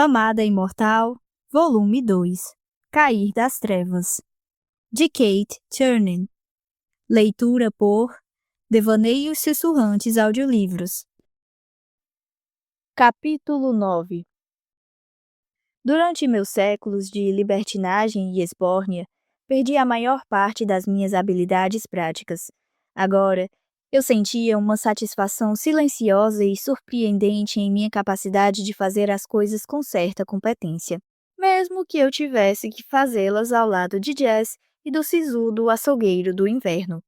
Amada Imortal, Volume 2 Cair das Trevas, de Kate Chernin. Leitura por Devaneios Sussurrantes Audiolivros. Capítulo 9. Durante meus séculos de libertinagem e esbórnia, perdi a maior parte das minhas habilidades práticas. Agora, eu sentia uma satisfação silenciosa e surpreendente em minha capacidade de fazer as coisas com certa competência, mesmo que eu tivesse que fazê-las ao lado de Jess e do sisudo açougueiro do inverno.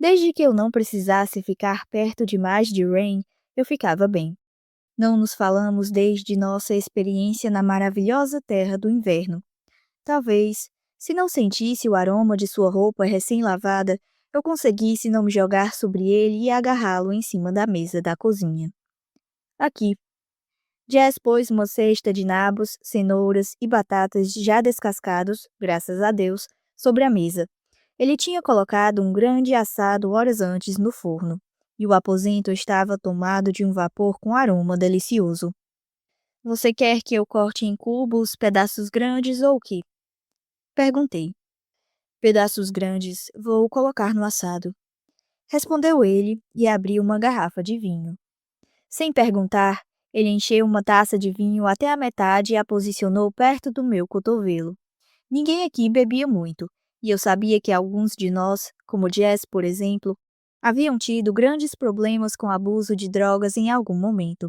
Desde que eu não precisasse ficar perto demais de Rain, eu ficava bem. Não nos falamos desde nossa experiência na maravilhosa terra do inverno. Talvez, se não sentisse o aroma de sua roupa recém-lavada, eu conseguisse não me jogar sobre ele e agarrá-lo em cima da mesa da cozinha. Aqui. Jess pôs uma cesta de nabos, cenouras e batatas já descascados, graças a Deus, sobre a mesa. Ele tinha colocado um grande assado horas antes no forno, e o aposento estava tomado de um vapor com aroma delicioso. Você quer que eu corte em cubos, pedaços grandes ou o quê? Perguntei. Pedaços grandes, vou colocar no assado. Respondeu ele e abriu uma garrafa de vinho. Sem perguntar, ele encheu uma taça de vinho até a metade e a posicionou perto do meu cotovelo. Ninguém aqui bebia muito, e eu sabia que alguns de nós, como Jess, por exemplo, haviam tido grandes problemas com abuso de drogas em algum momento.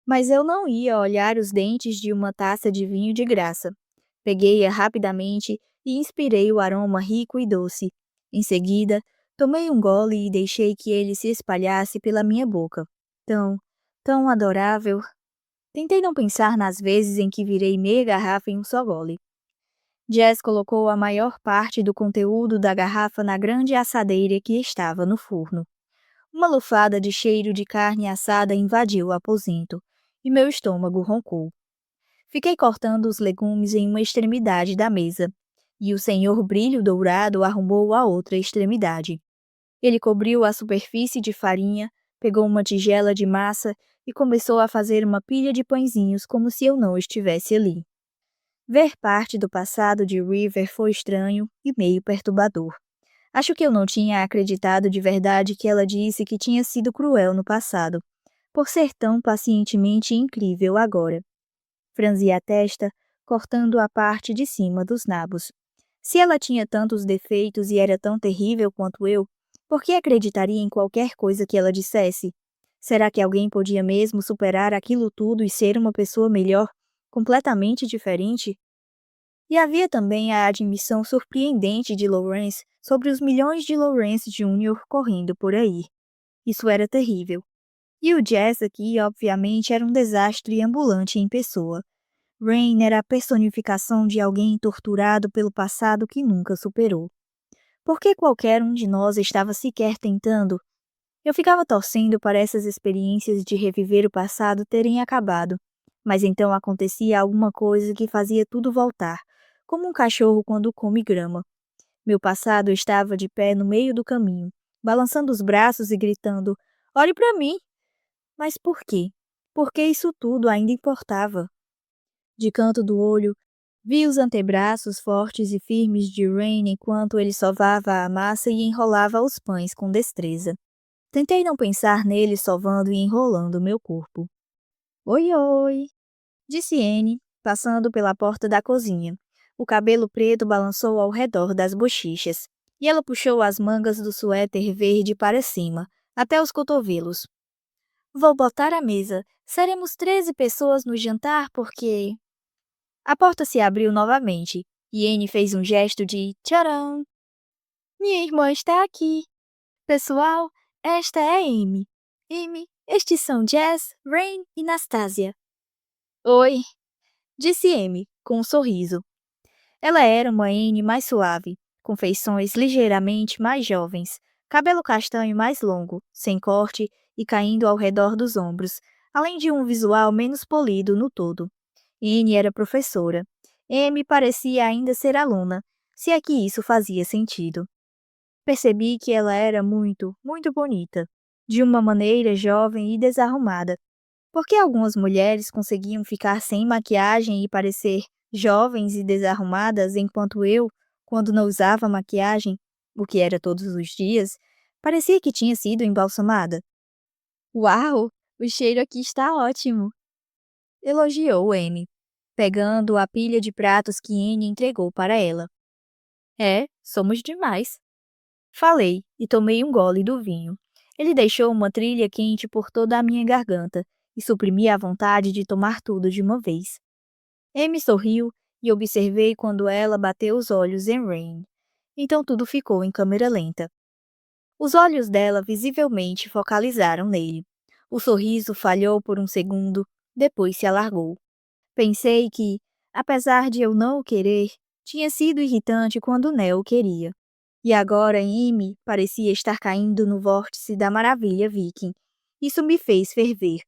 Mas eu não ia olhar os dentes de uma taça de vinho de graça. Peguei-a rapidamente e inspirei o aroma rico e doce. Em seguida, tomei um gole e deixei que ele se espalhasse pela minha boca. Tão adorável. Tentei não pensar nas vezes em que virei meia garrafa em um só gole. Jess colocou a maior parte do conteúdo da garrafa na grande assadeira que estava no forno. Uma lufada de cheiro de carne assada invadiu o aposento, e meu estômago roncou. Fiquei cortando os legumes em uma extremidade da mesa, e o senhor Brilho Dourado arrumou a outra extremidade. Ele cobriu a superfície de farinha, pegou uma tigela de massa e começou a fazer uma pilha de pãezinhos como se eu não estivesse ali. Ver parte do passado de River foi estranho e meio perturbador. Acho que eu não tinha acreditado de verdade que ela disse que tinha sido cruel no passado, por ser tão pacientemente incrível agora. Franzi a testa, cortando a parte de cima dos nabos. Se ela tinha tantos defeitos e era tão terrível quanto eu, por que acreditaria em qualquer coisa que ela dissesse? Será que alguém podia mesmo superar aquilo tudo e ser uma pessoa melhor, completamente diferente? E havia também a admissão surpreendente de Lawrence sobre os milhões de Lawrence Jr. correndo por aí. Isso era terrível. E o Jess aqui, obviamente, era um desastre ambulante em pessoa. Rain era a personificação de alguém torturado pelo passado que nunca superou. Por que qualquer um de nós estava sequer tentando? Eu ficava torcendo para essas experiências de reviver o passado terem acabado, mas então acontecia alguma coisa que fazia tudo voltar, como um cachorro quando come grama. Meu passado estava de pé no meio do caminho, balançando os braços e gritando: "Olhe para mim!" Mas por quê? Por que isso tudo ainda importava? De canto do olho, vi os antebraços fortes e firmes de Rain enquanto ele sovava a massa e enrolava os pães com destreza. Tentei não pensar nele sovando e enrolando meu corpo. "Oi, oi", disse Anne, passando pela porta da cozinha. O cabelo preto balançou ao redor das bochechas, e ela puxou as mangas do suéter verde para cima, até os cotovelos. "Vou botar a mesa. Seremos 13 pessoas no jantar porque..." A porta se abriu novamente, e Anne fez um gesto de tcharam. "Minha irmã está aqui. Pessoal, esta é Amy. Amy, estes são Jess, Rain e Nastasia." "Oi", disse Amy, com um sorriso. Ela era uma Anne mais suave, com feições ligeiramente mais jovens, cabelo castanho mais longo, sem corte e caindo ao redor dos ombros, além de um visual menos polido no todo. Anne era professora. Amy parecia ainda ser aluna, se é que isso fazia sentido. Percebi que ela era muito, muito bonita, de uma maneira jovem e desarrumada. Por que algumas mulheres conseguiam ficar sem maquiagem e parecer jovens e desarrumadas, enquanto eu, quando não usava maquiagem, o que era todos os dias, parecia que tinha sido embalsamada? Uau! O cheiro aqui está ótimo! Elogiou Amy, pegando a pilha de pratos que Anne entregou para ela. É, somos demais. Falei e tomei um gole do vinho. Ele deixou uma trilha quente por toda a minha garganta e suprimia a vontade de tomar tudo de uma vez. Amy sorriu e observei quando ela bateu os olhos em Rain. Então tudo ficou em câmera lenta. Os olhos dela visivelmente focalizaram nele. O sorriso falhou por um segundo, depois se alargou. Pensei que, apesar de eu não o querer, tinha sido irritante quando Neo o queria. E agora Amy parecia estar caindo no vórtice da maravilha viking. Isso me fez ferver.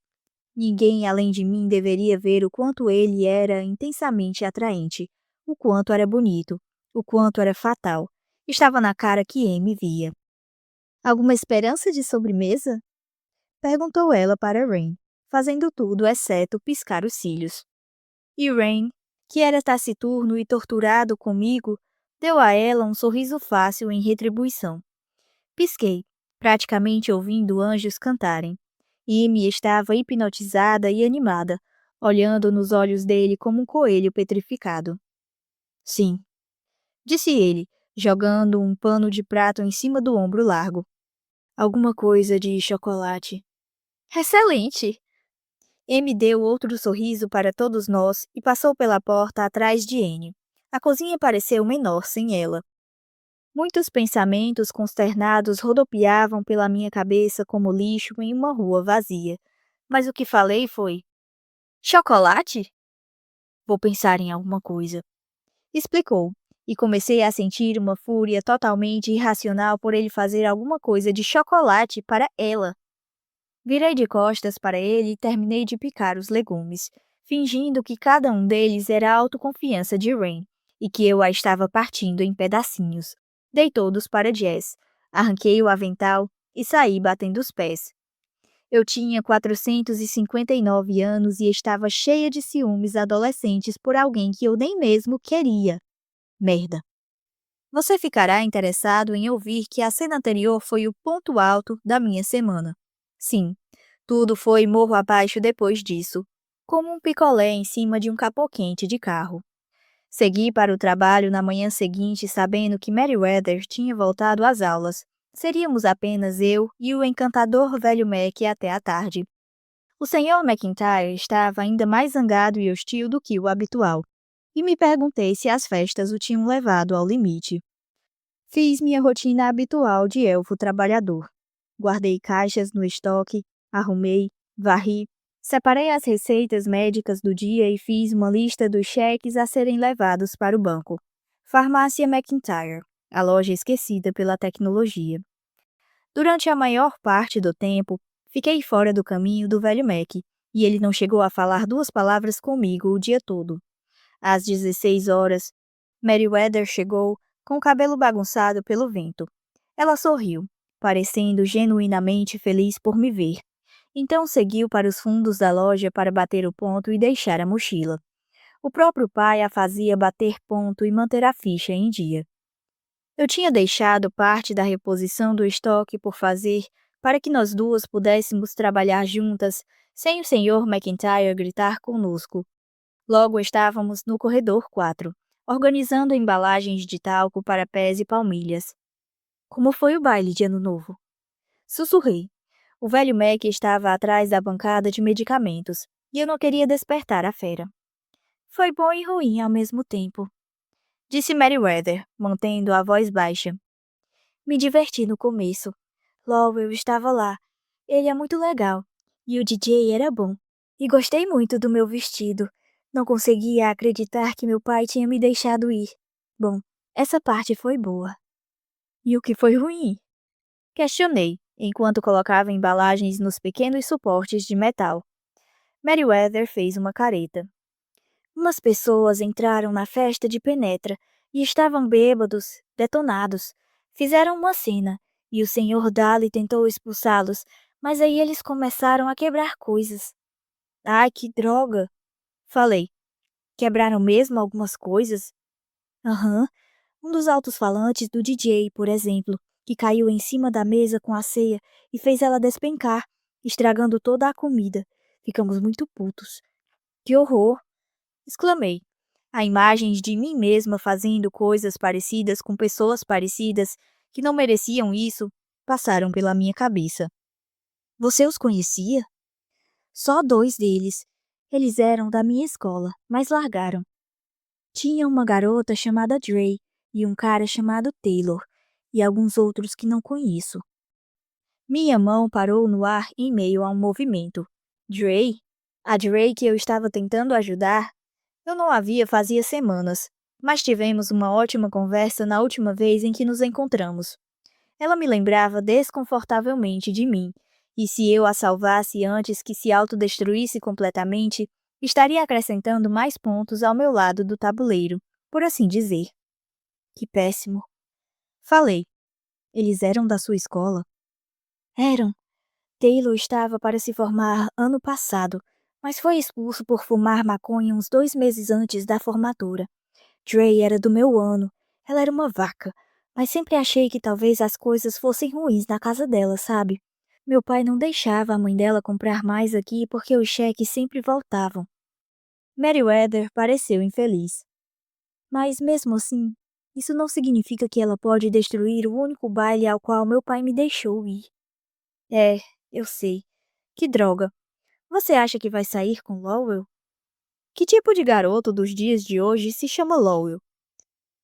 Ninguém além de mim deveria ver o quanto ele era intensamente atraente, o quanto era bonito, o quanto era fatal. Estava na cara que Amy via. Alguma esperança de sobremesa? Perguntou ela para Rain, fazendo tudo exceto piscar os cílios. E Rain, que era taciturno e torturado comigo, deu a ela um sorriso fácil em retribuição. Pisquei, praticamente ouvindo anjos cantarem. Amy estava hipnotizada e animada, olhando nos olhos dele como um coelho petrificado. Sim, disse ele, jogando um pano de prato em cima do ombro largo. Alguma coisa de chocolate. Excelente! Amy deu outro sorriso para todos nós e passou pela porta atrás de Anne. A cozinha pareceu menor sem ela. Muitos pensamentos consternados rodopiavam pela minha cabeça como lixo em uma rua vazia. Mas o que falei foi: chocolate? Vou pensar em alguma coisa. Explicou, e comecei a sentir uma fúria totalmente irracional por ele fazer alguma coisa de chocolate para ela. Virei de costas para ele e terminei de picar os legumes, fingindo que cada um deles era a autoconfiança de Rain, e que eu a estava partindo em pedacinhos. Dei todos para Jess, arranquei o avental e saí batendo os pés. Eu tinha 459 anos e estava cheia de ciúmes adolescentes por alguém que eu nem mesmo queria. Merda. Você ficará interessado em ouvir que a cena anterior foi o ponto alto da minha semana. Sim, tudo foi morro abaixo depois disso, como um picolé em cima de um capô quente de carro. Segui para o trabalho na manhã seguinte sabendo que Meriwether tinha voltado às aulas. Seríamos apenas eu e o encantador velho Mac até a tarde. O senhor McIntyre estava ainda mais zangado e hostil do que o habitual, e me perguntei se as festas o tinham levado ao limite. Fiz minha rotina habitual de elfo trabalhador. Guardei caixas no estoque, arrumei, varri, separei as receitas médicas do dia e fiz uma lista dos cheques a serem levados para o banco. Farmácia McIntyre, a loja esquecida pela tecnologia. Durante a maior parte do tempo, fiquei fora do caminho do velho Mac, e ele não chegou a falar duas palavras comigo o dia todo. Às 16 horas, Meriwether chegou, com o cabelo bagunçado pelo vento. Ela sorriu, parecendo genuinamente feliz por me ver. Então seguiu para os fundos da loja para bater o ponto e deixar a mochila. O próprio pai a fazia bater ponto e manter a ficha em dia. Eu tinha deixado parte da reposição do estoque por fazer para que nós duas pudéssemos trabalhar juntas, sem o Sr. McIntyre gritar conosco. Logo estávamos no corredor 4, organizando embalagens de talco para pés e palmilhas. Como foi o baile de Ano Novo? Sussurrei. O velho Mac estava atrás da bancada de medicamentos, e eu não queria despertar a fera. Foi bom e ruim ao mesmo tempo, disse Meriwether, mantendo a voz baixa. Me diverti no começo. Logo eu estava lá. Ele é muito legal. E o DJ era bom. E gostei muito do meu vestido. Não conseguia acreditar que meu pai tinha me deixado ir. Bom, essa parte foi boa. E o que foi ruim? Questionei, enquanto colocava embalagens nos pequenos suportes de metal. Meriwether fez uma careta. Umas pessoas entraram na festa de Penetra e estavam bêbados, detonados. Fizeram uma cena, e o Sr. Daly tentou expulsá-los, mas aí eles começaram a quebrar coisas. Ai, que droga! Falei. Quebraram mesmo algumas coisas? Aham. Um dos altos-falantes do DJ, por exemplo, que caiu em cima da mesa com a ceia e fez ela despencar, estragando toda a comida. Ficamos muito putos. Que horror! Exclamei. A imagem de mim mesma fazendo coisas parecidas com pessoas parecidas que não mereciam isso passaram pela minha cabeça. Você os conhecia? Só 2 deles. Eles eram da minha escola, mas largaram. Tinha uma garota chamada Dre e um cara chamado Taylor, e alguns outros que não conheço. Minha mão parou no ar em meio a um movimento. Dre? A Dre que eu estava tentando ajudar? Eu não a via fazia semanas, mas tivemos uma ótima conversa na última vez em que nos encontramos. Ela me lembrava desconfortavelmente de mim, e se eu a salvasse antes que se autodestruísse completamente, estaria acrescentando mais pontos ao meu lado do tabuleiro, por assim dizer. Que péssimo. Falei. Eles eram da sua escola? Eram. Taylor estava para se formar ano passado, mas foi expulso por fumar maconha uns 2 meses antes da formatura. Dre era do meu ano. Ela era uma vaca, mas sempre achei que talvez as coisas fossem ruins na casa dela, sabe? Meu pai não deixava a mãe dela comprar mais aqui porque os cheques sempre voltavam. Meriwether pareceu infeliz. Mas mesmo assim, isso não significa que ela pode destruir o único baile ao qual meu pai me deixou ir. É, eu sei. Que droga. Você acha que vai sair com Lowell? Que tipo de garoto dos dias de hoje se chama Lowell?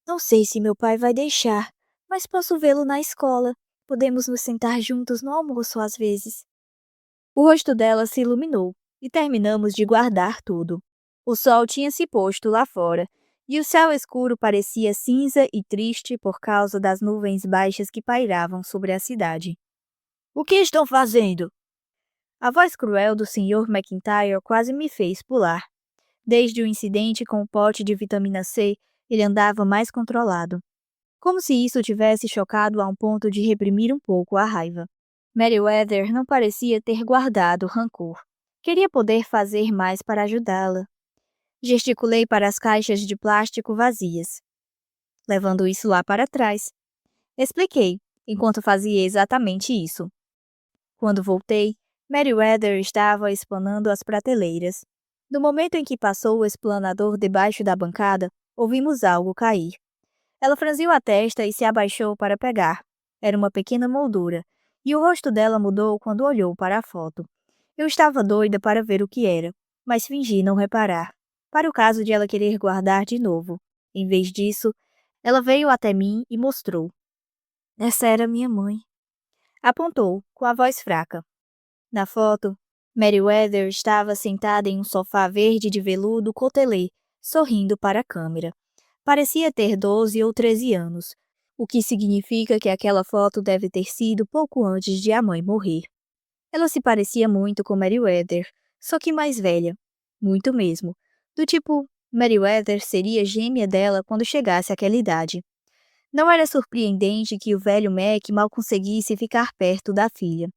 Não sei se meu pai vai deixar, mas posso vê-lo na escola. Podemos nos sentar juntos no almoço às vezes. O rosto dela se iluminou e terminamos de guardar tudo. O sol tinha se posto lá fora e o céu escuro parecia cinza e triste por causa das nuvens baixas que pairavam sobre a cidade. O que estão fazendo? A voz cruel do Sr. McIntyre quase me fez pular. Desde o incidente com o pote de vitamina C, ele andava mais controlado. Como se isso tivesse chocado a um ponto de reprimir um pouco a raiva. Meriwether não parecia ter guardado rancor. Queria poder fazer mais para ajudá-la. Gesticulei para as caixas de plástico vazias, levando isso lá para trás. Expliquei, enquanto fazia exatamente isso. Quando voltei, Meriwether estava explanando as prateleiras. No momento em que passou o explanador debaixo da bancada, ouvimos algo cair. Ela franziu a testa e se abaixou para pegar. Era uma pequena moldura, e o rosto dela mudou quando olhou para a foto. Eu estava doida para ver o que era, mas fingi não reparar, para o caso de ela querer guardar de novo. Em vez disso, ela veio até mim e mostrou. Essa era minha mãe. Apontou, com a voz fraca. Na foto, Meriwether estava sentada em um sofá verde de veludo cotelê, sorrindo para a câmera. Parecia ter 12 ou 13 anos, o que significa que aquela foto deve ter sido pouco antes de a mãe morrer. Ela se parecia muito com Meriwether, só que mais velha. Muito mesmo. Do tipo, Meriwether seria gêmea dela quando chegasse àquela idade. Não era surpreendente que o velho Mac mal conseguisse ficar perto da filha.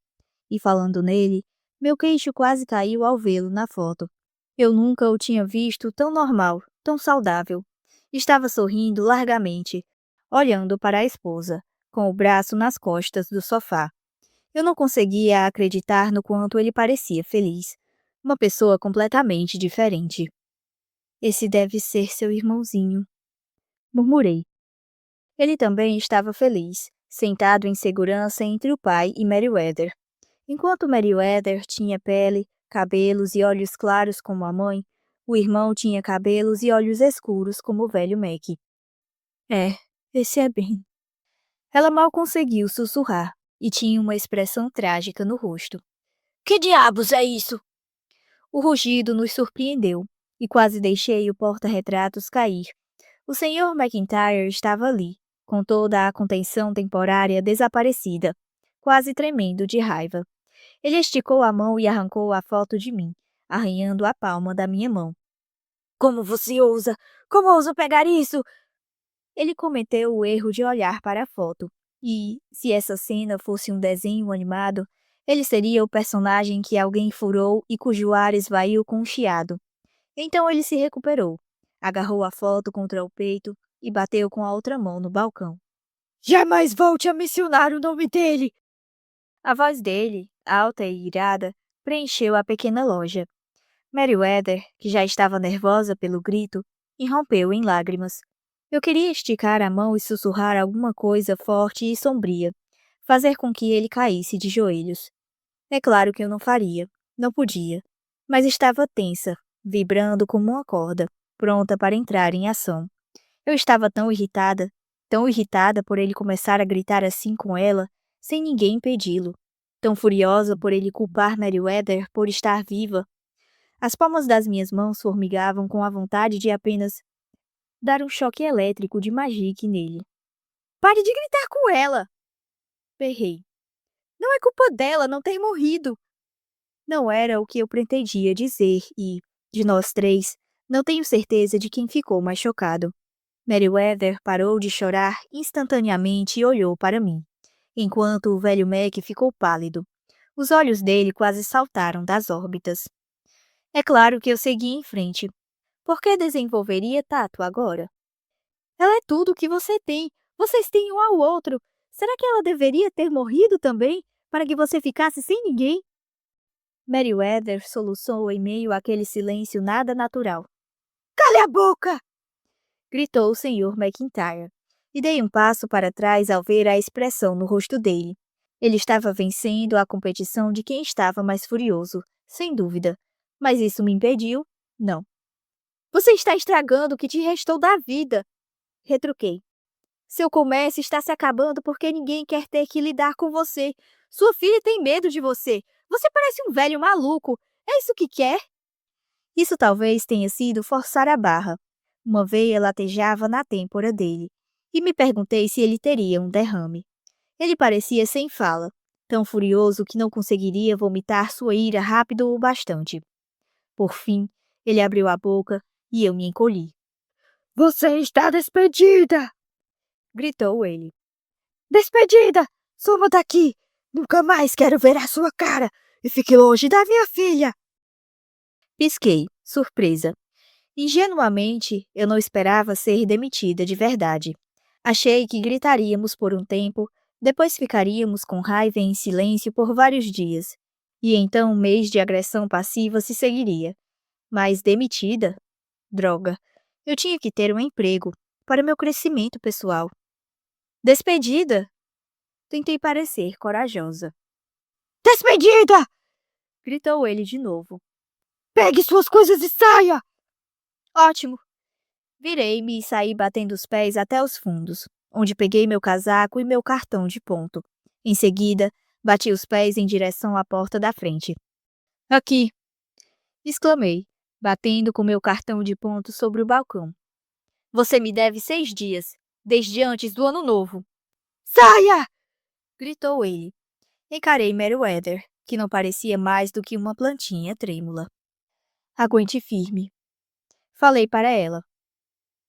E falando nele, meu queixo quase caiu ao vê-lo na foto. Eu nunca o tinha visto tão normal, tão saudável. Estava sorrindo largamente, olhando para a esposa, com o braço nas costas do sofá. Eu não conseguia acreditar no quanto ele parecia feliz. Uma pessoa completamente diferente. Esse deve ser seu irmãozinho, murmurei. Ele também estava feliz, sentado em segurança entre o pai e Meriwether. Enquanto Meriwether tinha pele, cabelos e olhos claros como a mãe, o irmão tinha cabelos e olhos escuros como o velho Mac. É, esse é bem. Ela mal conseguiu sussurrar e tinha uma expressão trágica no rosto. Que diabos é isso? O rugido nos surpreendeu e quase deixei o porta-retratos cair. O Sr. McIntyre estava ali, com toda a contenção temporária desaparecida, quase tremendo de raiva. Ele esticou a mão e arrancou a foto de mim, arranhando a palma da minha mão. Como você ousa? Como ousa pegar isso? Ele cometeu o erro de olhar para a foto. E, se essa cena fosse um desenho animado, Ele seria o personagem que alguém furou e cujo ar esvaiu com um chiado. Então ele se recuperou, agarrou a foto contra o peito e bateu com a outra mão no balcão. Jamais volte a mencionar o nome dele! A voz dele, alta e irada, preencheu a pequena loja. Meriwether, que já estava nervosa pelo grito, irrompeu em lágrimas. Eu queria esticar a mão e sussurrar alguma coisa forte e sombria, fazer com que ele caísse de joelhos. É claro que eu não faria, não podia, mas estava tensa, vibrando como uma corda, pronta para entrar em ação. Eu estava tão irritada por ele começar a gritar assim com ela, sem ninguém impedi-lo, tão furiosa por ele culpar Meriwether por estar viva. As palmas das minhas mãos formigavam com a vontade de apenas dar um choque elétrico de magique nele. Pare de gritar com ela! Berrei. Não é culpa dela não ter morrido! Não era o que eu pretendia dizer e, de nós três, não tenho certeza de quem ficou mais chocado. Meriwether parou de chorar instantaneamente e olhou para mim, enquanto o velho Mac ficou pálido. Os olhos dele quase saltaram das órbitas. É claro que eu segui em frente. Por que desenvolveria tato agora? Ela é tudo o que você tem. Vocês têm um ao outro. Será que ela deveria ter morrido também, para que você ficasse sem ninguém? Meriwether soluçou em meio àquele silêncio nada natural. Cale a boca! Gritou o Sr. McIntyre, e dei um passo para trás ao ver a expressão no rosto dele. Ele estava vencendo a competição de quem estava mais furioso, sem dúvida. Mas isso me impediu? Não. Você está estragando o que te restou da vida, Retruquei. seu comércio está se acabando porque ninguém quer ter que lidar com você. Sua filha tem medo de você. Você parece um velho maluco. É isso que quer? Isso talvez tenha sido forçar a barra. Uma veia latejava na têmpora dele, e me perguntei se ele teria um derrame. Ele parecia sem fala, tão furioso que não conseguiria vomitar sua ira rápido o bastante. Por fim, ele abriu a boca e eu me encolhi. Você está despedida! Gritou ele. Despedida! Suma daqui! Nunca mais quero ver a sua cara! E fique longe da minha filha! Pisquei, surpresa. Ingenuamente, eu não esperava ser demitida de verdade. Achei que gritaríamos por um tempo, depois ficaríamos com raiva em silêncio por vários dias. E então um mês de agressão passiva se seguiria. Mas demitida? Droga, eu tinha que ter um emprego para meu crescimento pessoal. Despedida? Tentei parecer corajosa. Despedida! Gritou ele de novo. Pegue suas coisas e saia! Ótimo! Virei-me e saí batendo os pés até os fundos, onde peguei meu casaco e meu cartão de ponto. Em seguida, bati os pés em direção à porta da frente. Aqui! Exclamei, batendo com meu cartão de ponto sobre o balcão. Você me deve 6 dias, desde antes do ano novo. Saia! Gritou ele. Encarei Meriwether, que não parecia mais do que uma plantinha trêmula. Aguente firme. Falei para ela.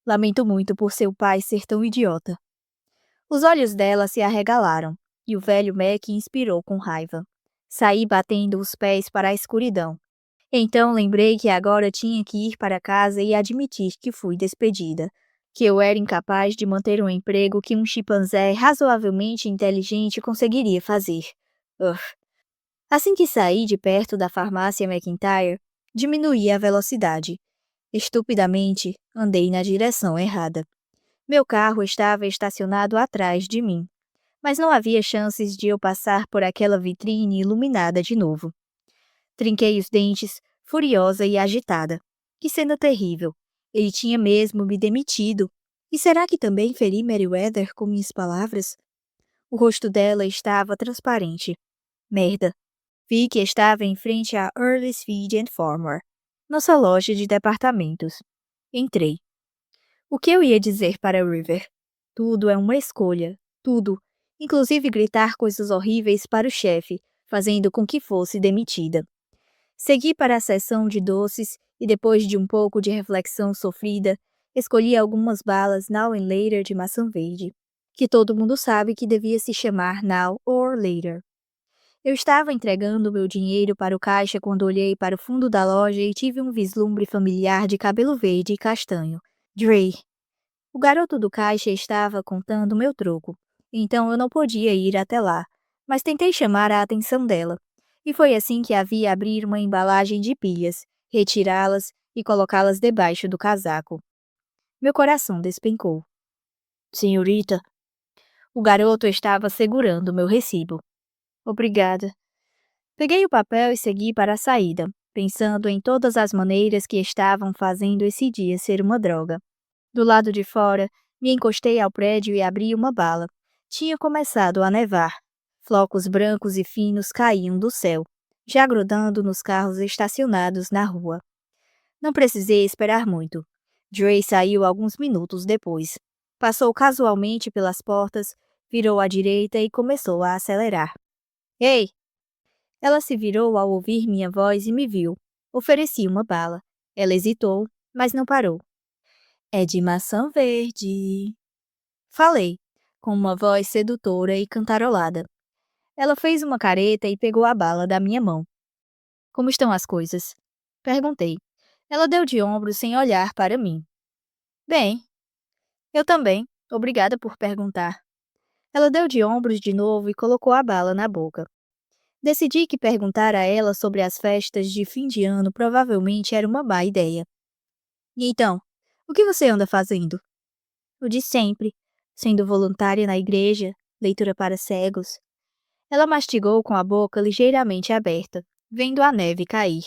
Lamento muito por seu pai ser tão idiota. Os olhos dela se arregalaram, e o velho Mac inspirou com raiva. Saí batendo os pés para a escuridão. Então lembrei que agora tinha que ir para casa e admitir que fui despedida, que eu era incapaz de manter um emprego que um chimpanzé razoavelmente inteligente conseguiria fazer. Ugh. Assim que saí de perto da farmácia McIntyre, diminuí a velocidade. Estupidamente, andei na direção errada. Meu carro estava estacionado atrás de mim, mas não havia chances de eu passar por aquela vitrine iluminada de novo. Trinquei os dentes, furiosa e agitada. Que cena terrível! Ele tinha mesmo me demitido. E será que também feri Meriwether com minhas palavras? O rosto dela estava transparente. Merda! Vi que estava em frente à Early's Feed and Farmer, nossa loja de departamentos. Entrei. O que eu ia dizer para River? Tudo é uma escolha. Tudo. Inclusive gritar coisas horríveis para o chefe, fazendo com que fosse demitida. Segui para a seção de doces e depois de um pouco de reflexão sofrida, escolhi algumas balas Now and Later de maçã verde, que todo mundo sabe que devia se chamar Now or Later. Eu estava entregando meu dinheiro para o caixa quando olhei para o fundo da loja e tive um vislumbre familiar de cabelo verde e castanho. Dre. O garoto do caixa estava contando meu troco, então eu não podia ir até lá, mas tentei chamar a atenção dela. E foi assim que a vi abrir uma embalagem de pilhas, retirá-las e colocá-las debaixo do casaco. Meu coração despencou. Senhorita, o garoto estava segurando meu recibo. Obrigada. Peguei o papel e segui para a saída, pensando em todas as maneiras que estavam fazendo esse dia ser uma droga. Do lado de fora, me encostei ao prédio e abri uma bala. Tinha começado a nevar. Flocos brancos e finos caíam do céu, já grudando nos carros estacionados na rua. Não precisei esperar muito. Dre saiu alguns minutos depois. Passou casualmente pelas portas, virou à direita e começou a acelerar. Ei! Ela se virou ao ouvir minha voz e me viu. Ofereci uma bala. Ela hesitou, mas não parou. É de maçã verde. Falei, com uma voz sedutora e cantarolada. Ela fez uma careta e pegou a bala da minha mão. Como estão as coisas? Perguntei. Ela deu de ombros sem olhar para mim. Bem, eu também. Obrigada por perguntar. Ela deu de ombros de novo e colocou a bala na boca. Decidi que perguntar a ela sobre as festas de fim de ano provavelmente era uma má ideia. E então, o que você anda fazendo? O de sempre, sendo voluntária na igreja, leitura para cegos. Ela mastigou com a boca ligeiramente aberta, vendo a neve cair.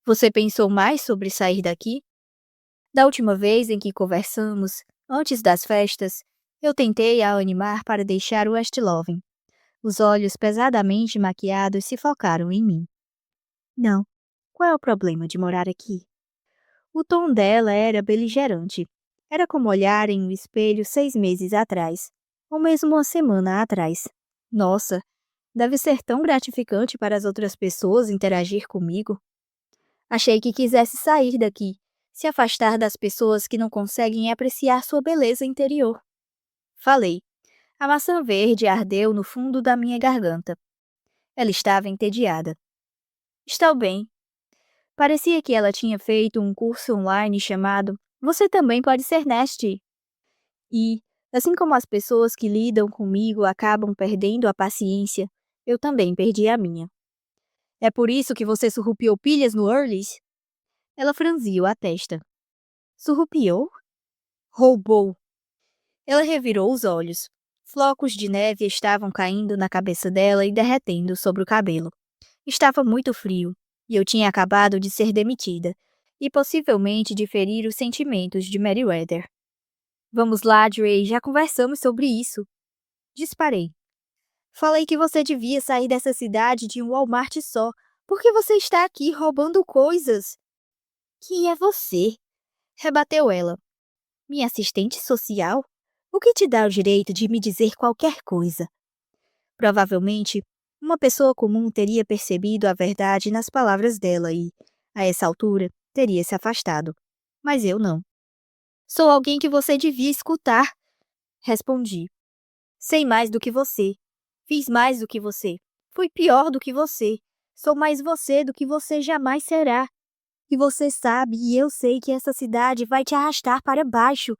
Você pensou mais sobre sair daqui? Da última vez em que conversamos, antes das festas, eu tentei a animar para deixar o West Loving. Os olhos pesadamente maquiados se focaram em mim. Não. Qual é o problema de morar aqui? O tom dela era beligerante. Era como olhar em um espelho 6 meses atrás, ou mesmo uma semana atrás. Nossa, deve ser tão gratificante para as outras pessoas interagir comigo. Achei que quisesse sair daqui, se afastar das pessoas que não conseguem apreciar sua beleza interior. Falei. A maçã verde ardeu no fundo da minha garganta. Ela estava entediada. Estou bem. Parecia que ela tinha feito um curso online chamado Você Também Pode Ser Nasty. E, assim como as pessoas que lidam comigo acabam perdendo a paciência, eu também perdi a minha. É por isso que você surrupiou pilhas no Earlys? Ela franziu a testa. Surrupiou? Roubou. Ela revirou os olhos. Flocos de neve estavam caindo na cabeça dela e derretendo sobre o cabelo. Estava muito frio, e eu tinha acabado de ser demitida, e possivelmente de ferir os sentimentos de Meriwether. Vamos lá, Dre, já conversamos sobre isso. Disparei. Falei que você devia sair dessa cidade de um Walmart só, porque você está aqui roubando coisas. Quem é você? Rebateu ela. Minha assistente social? O que te dá o direito de me dizer qualquer coisa? Provavelmente, uma pessoa comum teria percebido a verdade nas palavras dela e, a essa altura, teria se afastado. Mas eu não. Sou alguém que você devia escutar, respondi. Sei mais do que você. Fiz mais do que você. Fui pior do que você. Sou mais você do que você jamais será. E você sabe e eu sei que essa cidade vai te arrastar para baixo.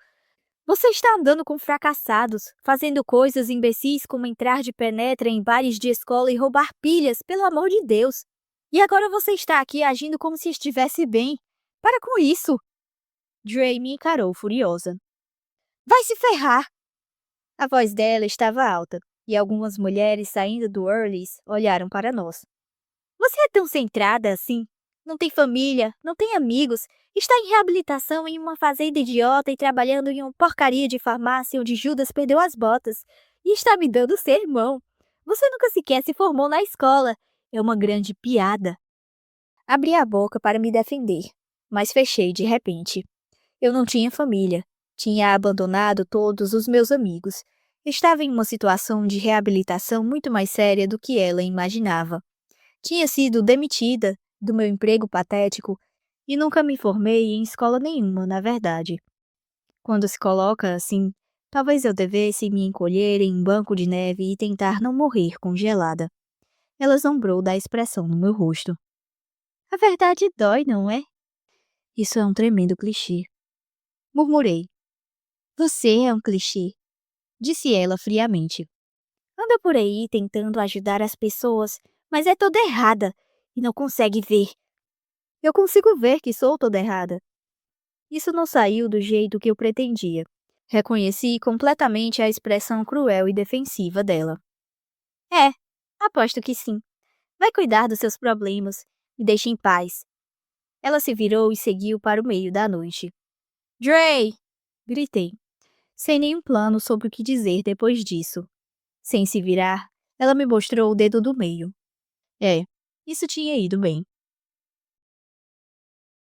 Você está andando com fracassados, fazendo coisas imbecis como entrar de penetra em bares de escola e roubar pilhas, pelo amor de Deus. E agora você está aqui agindo como se estivesse bem. Para com isso! Dre me encarou furiosa. Vai se ferrar! A voz dela estava alta, e algumas mulheres saindo do Earlys olharam para nós. Você é tão centrada assim? Não tem família, não tem amigos, está em reabilitação em uma fazenda idiota e trabalhando em uma porcaria de farmácia onde Judas perdeu as botas. E está me dando sermão. Você nunca sequer se formou na escola. É uma grande piada. Abri a boca para me defender, mas fechei de repente. Eu não tinha família. Tinha abandonado todos os meus amigos. Estava em uma situação de reabilitação muito mais séria do que ela imaginava. Tinha sido demitida do meu emprego patético e nunca me formei em escola nenhuma, na verdade. Quando se coloca assim, talvez eu devesse me encolher em um banco de neve e tentar não morrer congelada. Ela zombrou da expressão no meu rosto. A verdade dói, não é? Isso é um tremendo clichê. Murmurei. Você é um clichê, disse ela friamente. Anda por aí tentando ajudar as pessoas, mas é toda errada e não consegue ver. Eu consigo ver que sou toda errada. Isso não saiu do jeito que eu pretendia. Reconheci completamente a expressão cruel e defensiva dela. É, aposto que sim. Vai cuidar dos seus problemas. Me deixe em paz. Ela se virou e seguiu para o meio da noite. Dre! Gritei, sem nenhum plano sobre o que dizer depois disso. Sem se virar, ela me mostrou o dedo do meio. É, isso tinha ido bem.